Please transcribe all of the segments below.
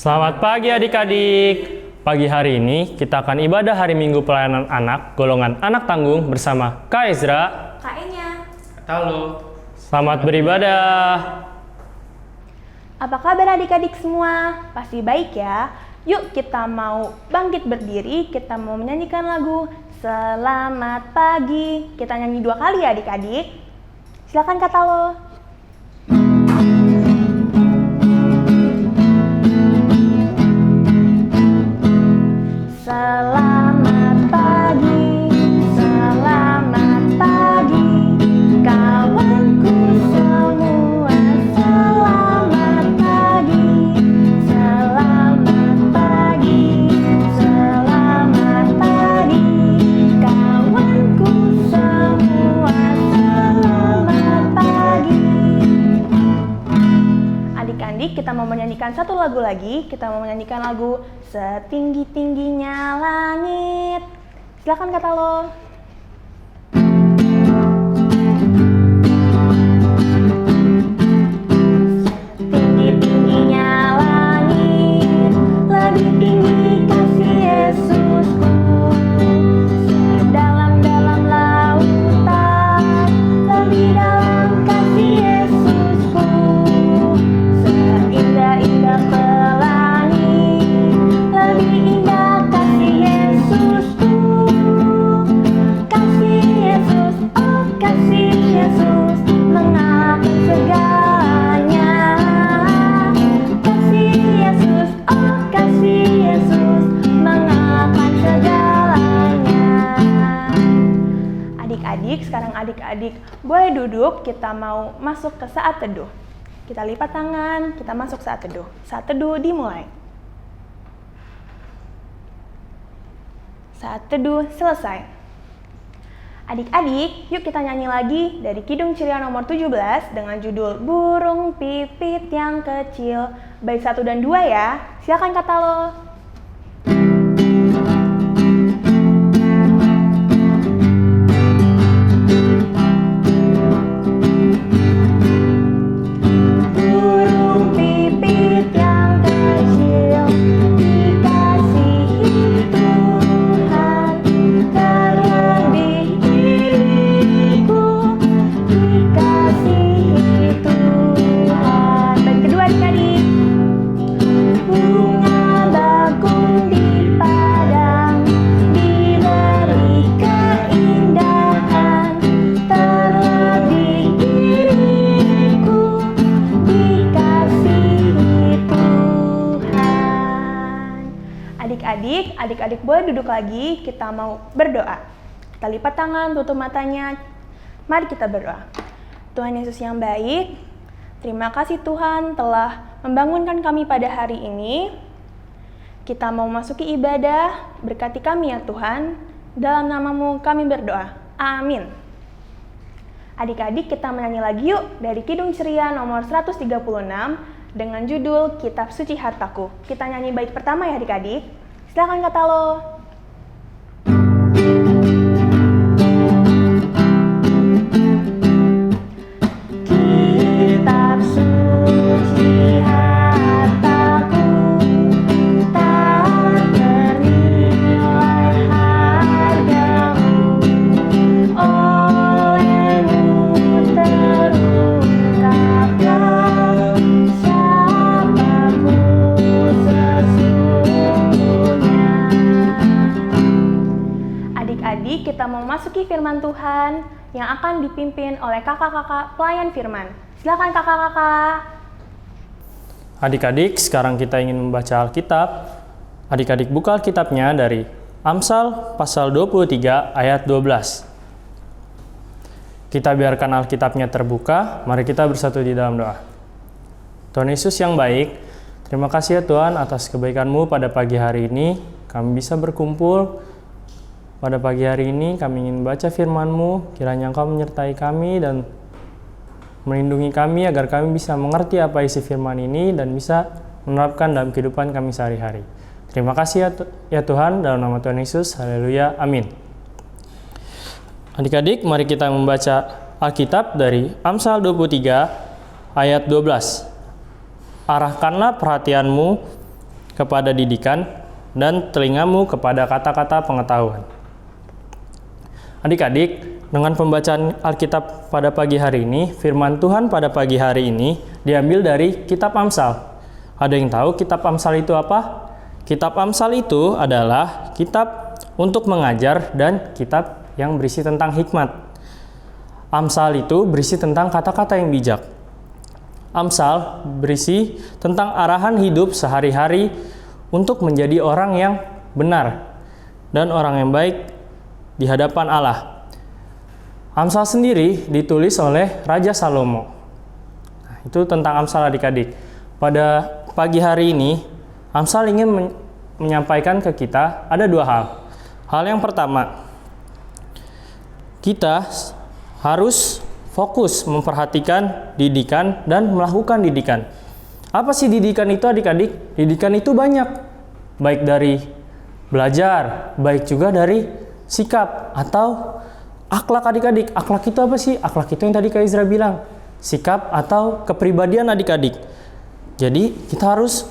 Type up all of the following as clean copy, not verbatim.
Selamat pagi adik-adik. Pagi hari ini kita akan ibadah hari Minggu pelayanan anak golongan anak tanggung bersama Kak Ezra, Kak Enya. Halo. Selamat beribadah. Apa kabar adik-adik semua? Pasti baik ya. Yuk kita mau bangkit berdiri, kita mau menyanyikan lagu Selamat Pagi. Kita nyanyi 2 kali ya adik-adik. Silakan kata lo. Selamat pagi, selamat pagi, kawanku semua. Selamat pagi, selamat pagi, selamat pagi, kawanku semua. Selamat pagi. Adik-adik, kita mau menyanyikan satu lagu lagi. Kita mau menyanyikan lagu Setinggi-tingginya langit. Silakan kata lo. Setinggi-tingginya langit, lebih tinggi kasih Yesusku. Sedalam-dalam lautan, lebih dalam kasih Yesusku. Seindah-indah pelangi, lebih indah kasih Yesusku. Kasih Yesus, oh kasih Yesus, mengatur segalanya. Kasih Yesus, oh kasih Yesus, mengatur segalanya. Adik-adik, sekarang adik-adik boleh duduk, kita mau masuk ke saat teduh. Kita lipat tangan, kita masuk saat teduh. Saat teduh dimulai. Saat teduh selesai. Adik-adik, yuk kita nyanyi lagi dari Kidung Ceria nomor 17 dengan judul Burung Pipit yang Kecil. Bait 1 dan 2 ya. Silakan kata lo. Burung pipit yang kecil, dikasihi Tuhan, terlebih diriku, dikasihi Tuhan. Bait kedua adik-adik. Bunga bakung di padang, diberi keindahan, terlebih diriku, dikasihi Tuhan. Adik-adik boleh duduk lagi, kita mau berdoa. Kita lipat tangan, tutup matanya. Mari kita berdoa. Tuhan Yesus yang baik, terima kasih Tuhan telah membangunkan kami pada hari ini. Kita mau masuki ibadah, berkati kami ya Tuhan. Dalam nama-Mu kami berdoa. Amin. Adik-adik, kita menyanyi lagi yuk dari Kidung Ceria nomor 136 dengan judul Kitab Suci Hartaku. Kita nyanyi bait pertama ya adik-adik. Silakan kata lo. Kitab suci hartaku, tak ternilai hargamu, oleh-Mu terungkapkan siapa-Ku sesungguhnya. Adik-adik, kita mau masuki firman Tuhan yang akan dipimpin oleh kakak-kakak pelayan firman. Silakan kakak-kakak. Adik-adik, sekarang kita ingin membaca Alkitab. Adik-adik buka Alkitabnya dari Amsal pasal 23 ayat 12. Kita biarkan Alkitabnya terbuka, mari kita bersatu di dalam doa. Tuhan Yesus yang baik, terima kasih ya Tuhan atas kebaikan-Mu pada pagi hari ini. Kami bisa berkumpul pada pagi hari ini, kami ingin baca firman-Mu. Kiranya Engkau menyertai kami dan melindungi kami agar kami bisa mengerti apa isi firman ini dan bisa menerapkan dalam kehidupan kami sehari-hari. Terima kasih ya Tuhan, dalam nama Tuhan Yesus, haleluya, amin. Adik-adik, mari kita membaca Alkitab dari Amsal 23 ayat 12. Arahkanlah perhatianmu kepada didikan dan telingamu kepada kata-kata pengetahuan. Adik-adik, dengan pembacaan Alkitab pada pagi hari ini, firman Tuhan pada pagi hari ini diambil dari Kitab Amsal. Ada yang tahu Kitab Amsal itu apa? Kitab Amsal itu adalah kitab untuk mengajar dan kitab yang berisi tentang hikmat. Amsal itu berisi tentang kata-kata yang bijak. Amsal berisi tentang arahan hidup sehari-hari untuk menjadi orang yang benar dan orang yang baik di hadapan Allah. Amsal sendiri ditulis oleh Raja Salomo. Nah, itu tentang Amsal adik-adik. Pada pagi hari ini, Amsal ingin menyampaikan ke kita ada dua hal. Hal yang pertama, kita harus fokus memperhatikan didikan dan melakukan didikan. Apa sih didikan itu adik-adik? Didikan itu banyak. Baik dari belajar, baik juga dari sikap atau akhlak adik-adik. Akhlak itu apa sih? Akhlak itu yang tadi Kak Izra bilang. Sikap atau kepribadian adik-adik. Jadi kita harus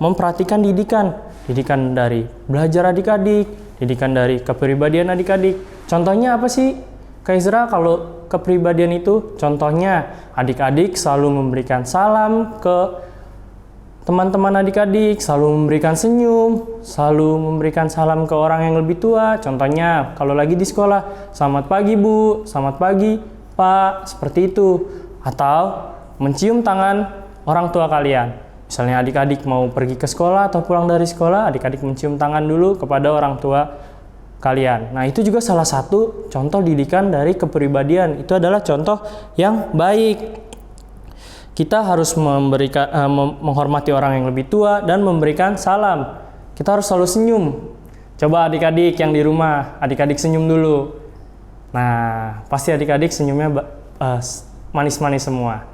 memperhatikan didikan. Didikan dari belajar adik-adik, didikan dari kepribadian adik-adik. Contohnya apa sih Kak Izra kalau kepribadian itu? Contohnya adik-adik selalu memberikan salam ke teman-teman adik-adik, selalu memberikan senyum, selalu memberikan salam ke orang yang lebih tua. Contohnya kalau lagi di sekolah, selamat pagi Bu, selamat pagi Pak, seperti itu. Atau mencium tangan orang tua kalian. Misalnya adik-adik mau pergi ke sekolah atau pulang dari sekolah, adik-adik mencium tangan dulu kepada orang tua kalian. Nah, itu juga salah satu contoh didikan dari kepribadian. Itu adalah contoh yang baik. Kita harus menghormati orang yang lebih tua dan memberikan salam. Kita harus selalu senyum. Coba adik-adik yang di rumah, adik-adik senyum dulu. Nah, pasti adik-adik senyumnya manis-manis semua.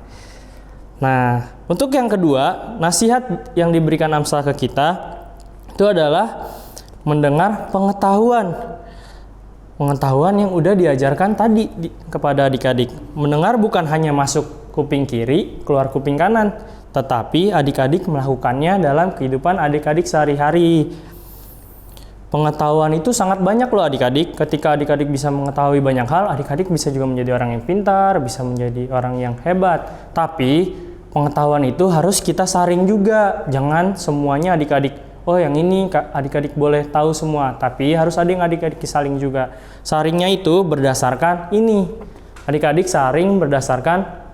Nah, untuk yang kedua, nasihat yang diberikan Amsal ke kita itu adalah mendengar pengetahuan. Pengetahuan yang udah diajarkan tadi kepada adik-adik. Mendengar bukan hanya masuk kuping kiri, keluar kuping kanan, tetapi adik-adik melakukannya dalam kehidupan adik-adik sehari-hari. Pengetahuan itu sangat banyak loh adik-adik. Ketika adik-adik bisa mengetahui banyak hal, adik-adik bisa juga menjadi orang yang pintar, bisa menjadi orang yang hebat. Tapi pengetahuan itu harus kita saring juga. Jangan semuanya adik-adik, oh yang ini adik-adik boleh tahu semua. Tapi harus ada yang adik-adik saring juga. Saringnya itu berdasarkan ini. Adik-adik saring berdasarkan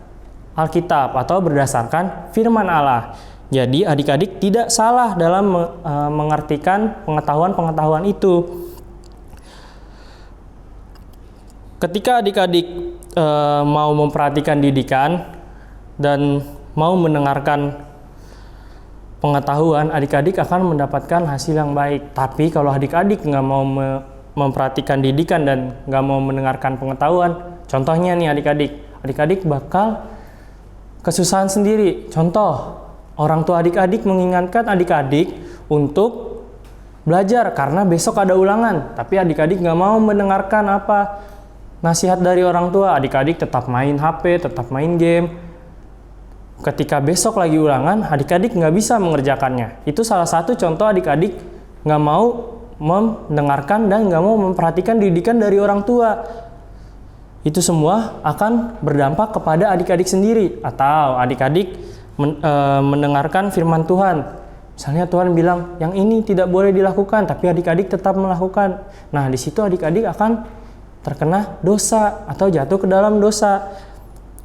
Alkitab atau berdasarkan firman Allah. Jadi adik-adik tidak salah dalam mengartikan pengetahuan-pengetahuan itu. Ketika adik-adik mau memperhatikan didikan dan mau mendengarkan pengetahuan, adik-adik akan mendapatkan hasil yang baik. Tapi kalau adik-adik nggak mau memperhatikan didikan dan nggak mau mendengarkan pengetahuan, contohnya nih adik-adik bakal kesusahan sendiri. Contoh, orang tua adik-adik mengingatkan adik-adik untuk belajar karena besok ada ulangan. Tapi adik-adik nggak mau mendengarkan apa nasihat dari orang tua. Adik-adik tetap main HP, tetap main game. Ketika besok lagi ulangan, adik-adik nggak bisa mengerjakannya. Itu salah satu contoh adik-adik nggak mau mendengarkan dan nggak mau memperhatikan didikan dari orang tua. Itu semua akan berdampak kepada adik-adik sendiri. Atau adik-adik mendengarkan firman Tuhan. Misalnya Tuhan bilang, yang ini tidak boleh dilakukan, tapi adik-adik tetap melakukan. Nah, di situ adik-adik akan terkena dosa atau jatuh ke dalam dosa.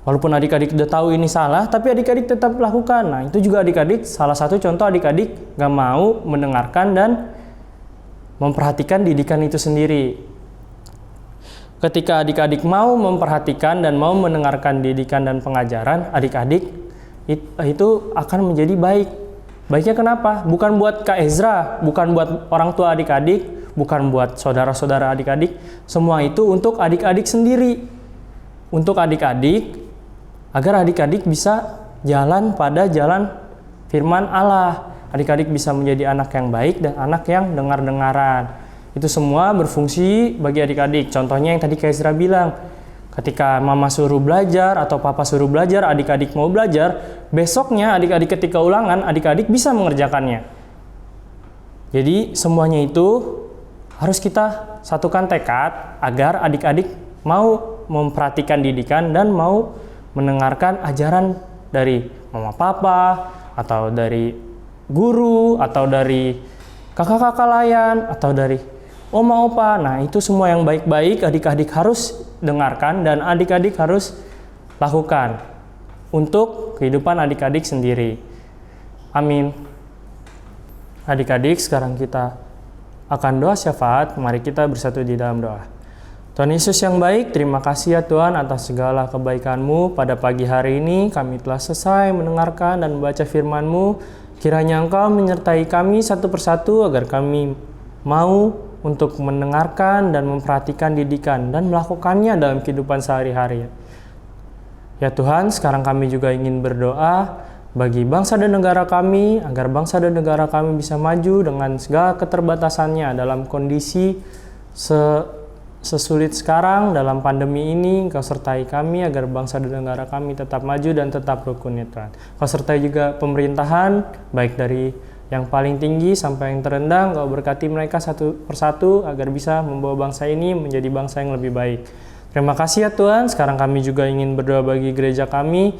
Walaupun adik-adik udah tahu ini salah, tapi adik-adik tetap lakukan. Nah, itu juga adik-adik, salah satu contoh adik-adik gak mau mendengarkan dan memperhatikan didikan itu sendiri. Ketika adik-adik mau memperhatikan dan mau mendengarkan didikan dan pengajaran, adik-adik itu akan menjadi baik. Baiknya kenapa? Bukan buat Kak Ezra, bukan buat orang tua adik-adik, bukan buat saudara-saudara adik-adik. Semua itu untuk adik-adik sendiri. Untuk adik-adik, agar adik-adik bisa jalan pada jalan firman Allah. Adik-adik bisa menjadi anak yang baik dan anak yang dengar-dengaran. Itu semua berfungsi bagi adik-adik. Contohnya yang tadi Kak Ezra bilang, ketika mama suruh belajar atau papa suruh belajar, adik-adik mau belajar, besoknya adik-adik ketika ulangan, adik-adik bisa mengerjakannya. Jadi semuanya itu harus kita satukan tekad agar adik-adik mau memperhatikan didikan dan mau mendengarkan ajaran dari mama papa atau dari guru atau dari kakak-kakak layan atau dari oma opa. Nah, itu semua yang baik-baik adik-adik harus dengarkan dan adik-adik harus lakukan untuk kehidupan adik-adik sendiri. Amin. Adik-adik, sekarang kita akan doa syafaat. Mari kita bersatu di dalam doa. Tuhan Yesus yang baik, terima kasih ya Tuhan atas segala kebaikan-Mu. Pada pagi hari ini kami telah selesai mendengarkan dan membaca firman-Mu. Kiranya Engkau menyertai kami satu persatu agar kami mau untuk mendengarkan dan memperhatikan didikan dan melakukannya dalam kehidupan sehari-hari. Ya Tuhan, sekarang kami juga ingin berdoa bagi bangsa dan negara kami, agar bangsa dan negara kami bisa maju dengan segala keterbatasannya dalam kondisi sesulit sekarang dalam pandemi ini. Engkau sertai kami agar bangsa dan negara kami tetap maju dan tetap rukun ya Tuhan. Engkau sertai juga pemerintahan, baik dari yang paling tinggi sampai yang terendah. Engkau berkati mereka satu persatu agar bisa membawa bangsa ini menjadi bangsa yang lebih baik. Terima kasih ya Tuhan. Sekarang kami juga ingin berdoa bagi gereja kami.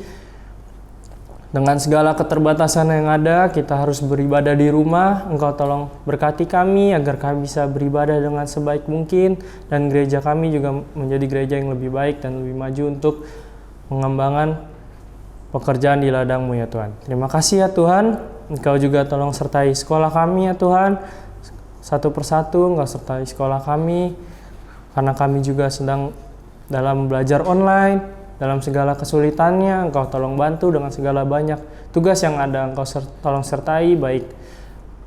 Dengan segala keterbatasan yang ada, kita harus beribadah di rumah. Engkau tolong berkati kami agar kami bisa beribadah dengan sebaik mungkin. Dan gereja kami juga menjadi gereja yang lebih baik dan lebih maju untuk mengembangkan pekerjaan di ladang-Mu ya Tuhan. Terima kasih ya Tuhan. Engkau juga tolong sertai sekolah kami ya Tuhan. Satu persatu Engkau sertai sekolah kami. Karena kami juga sedang dalam belajar online. Dalam segala kesulitannya, Engkau tolong bantu dengan segala banyak tugas yang ada. Engkau tolong sertai baik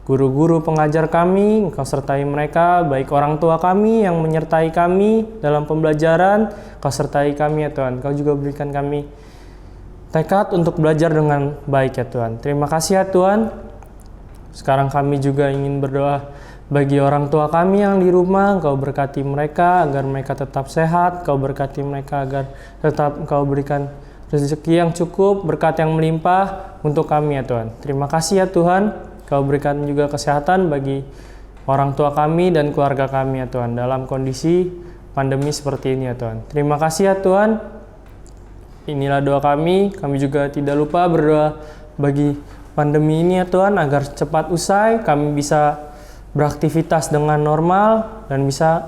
guru-guru pengajar kami, Engkau sertai mereka, baik orang tua kami yang menyertai kami dalam pembelajaran, Engkau sertai kami ya Tuhan. Engkau juga berikan kami tekad untuk belajar dengan baik ya Tuhan. Terima kasih ya Tuhan. Sekarang kami juga ingin berdoa bagi orang tua kami yang di rumah. Engkau berkati mereka agar mereka tetap sehat. Engkau berkati mereka agar tetap Engkau berikan rezeki yang cukup, berkat yang melimpah untuk kami ya Tuhan. Terima kasih ya Tuhan. Engkau berikan juga kesehatan bagi orang tua kami dan keluarga kami ya Tuhan dalam kondisi pandemi seperti ini ya Tuhan. Terima kasih ya Tuhan. Inilah doa kami. Kami juga tidak lupa berdoa bagi pandemi ini ya Tuhan agar cepat usai, kami bisa beraktivitas dengan normal dan bisa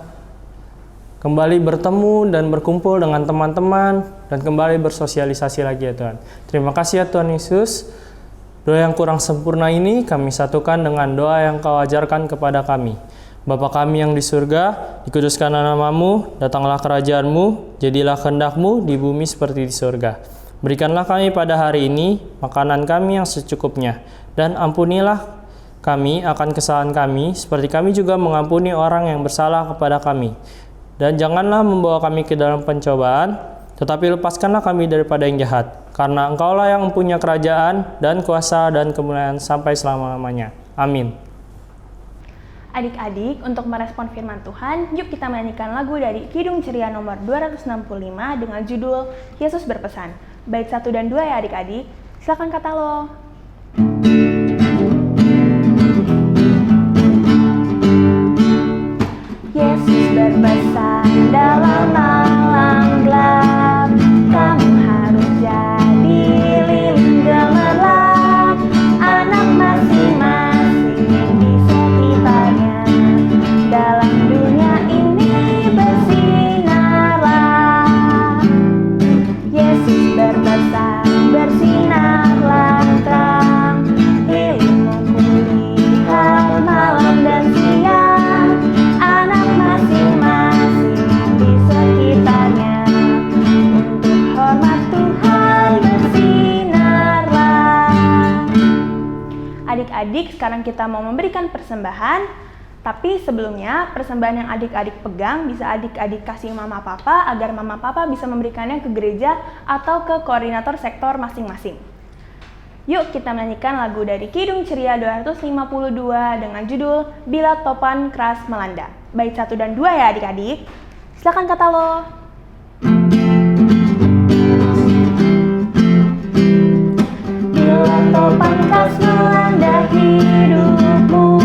kembali bertemu dan berkumpul dengan teman-teman dan kembali bersosialisasi lagi ya Tuhan. Terima kasih ya Tuhan Yesus. Doa yang kurang sempurna ini kami satukan dengan doa yang Kau ajarkan kepada kami. Bapa kami yang di surga, dikuduskan nama-Mu, datanglah kerajaan-Mu, jadilah kehendak-Mu di bumi seperti di surga. Berikanlah kami pada hari ini makanan kami yang secukupnya, dan ampunilah kami akan kesalahan kami, seperti kami juga mengampuni orang yang bersalah kepada kami. Dan janganlah membawa kami ke dalam pencobaan, tetapi lepaskanlah kami daripada yang jahat. Karena Engkaulah yang mempunyai kerajaan dan kuasa dan kemuliaan sampai selama-lamanya. Amin. Adik-adik, untuk merespon firman Tuhan, yuk kita menyanyikan lagu dari Kidung Ceria nomor 265 dengan judul Yesus Berpesan. Bait 1 dan 2 ya adik-adik. Silakan kata lo. Yesus berpesan dalam malam gelap, kamu harus jadi lilin gemerlap, anak masing-masing di sekitarnya, dalam dunia ini bersinarlah. Yesus berpesan, bersinarlah terang, lilin kulihat malam dan siang, anak masing-masing di sekitarnya, untuk hormat Tuhan bersinarlah. Adik-adik, sekarang kita mau memberikan persembahan. Tapi sebelumnya, persembahan yang adik-adik pegang bisa adik-adik kasih mama papa agar mama papa bisa memberikannya ke gereja atau ke koordinator sektor masing-masing. Yuk kita menyanyikan lagu dari Kidung Ceria 252 dengan judul Bila Topan Keras Melanda. Bait 1 dan 2 ya adik-adik. Silakan kata lo. Bila topan keras melanda hidupmu,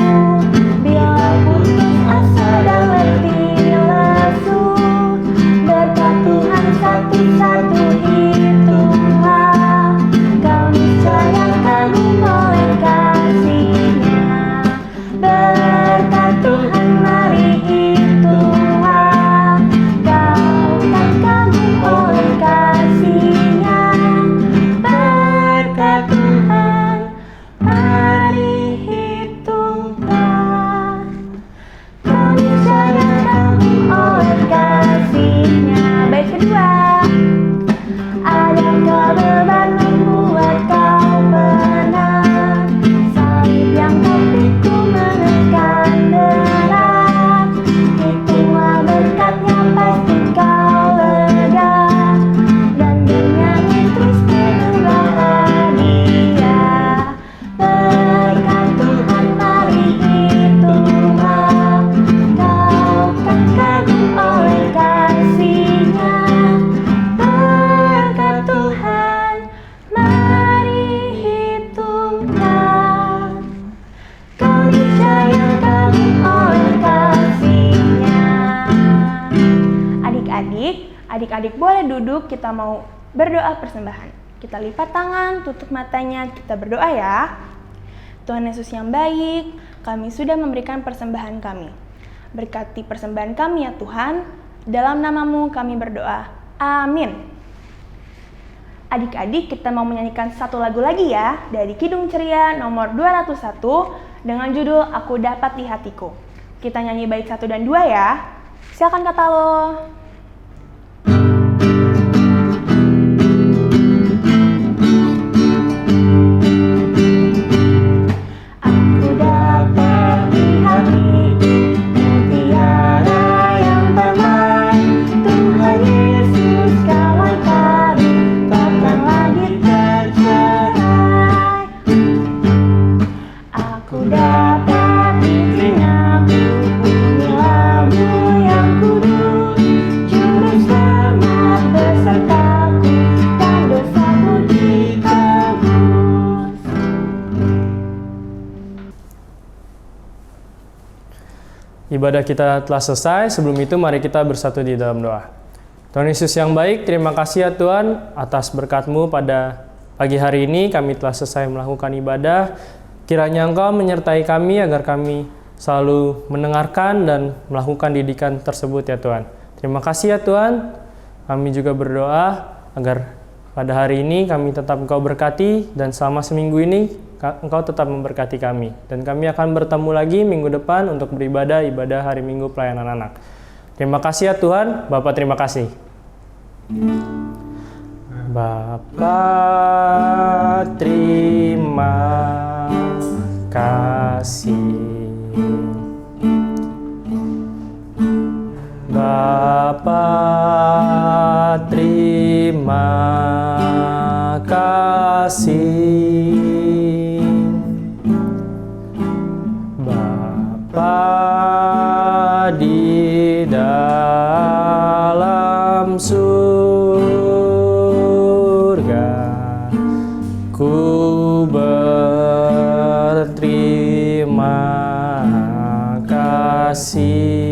duduk, kita mau berdoa persembahan. Kita lipat tangan, tutup matanya, kita berdoa ya. Tuhan Yesus yang baik, kami sudah memberikan persembahan kami. Berkati persembahan kami ya Tuhan, dalam nama-Mu kami berdoa. Amin. Adik-adik, kita mau menyanyikan satu lagu lagi ya, dari Kidung Ceria nomor 201 dengan judul Aku Dapat di Hatiku. Kita nyanyi bait 1 dan 2 ya. Silakan kata lo. Aku dapat di hatiku mutiara yang damai, Tuhan Yesus kawan kami, takkan lagi tercerai. Aku dapat di telingaku bunyi lagu yang kudus, Juru Selamat besertaku, dan dosaku ditebus. Ibadah kita telah selesai. Sebelum itu mari kita bersatu di dalam doa. Tuhan Yesus yang baik, terima kasih ya Tuhan atas berkat-Mu pada pagi hari ini. Kami telah selesai melakukan ibadah. Kiranya Engkau menyertai kami agar kami selalu mendengarkan dan melakukan didikan tersebut ya Tuhan. Terima kasih ya Tuhan. Kami juga berdoa agar pada hari ini kami tetap Engkau berkati dan selama seminggu ini Engkau tetap memberkati kami. Dan kami akan bertemu lagi minggu depan untuk beribadah hari Minggu pelayanan anak. Terima kasih ya Tuhan. Bapak terima kasih. Bapa terima kasih. Bapa terima kasih. Bapa di dalam surga, ku berterima kasih.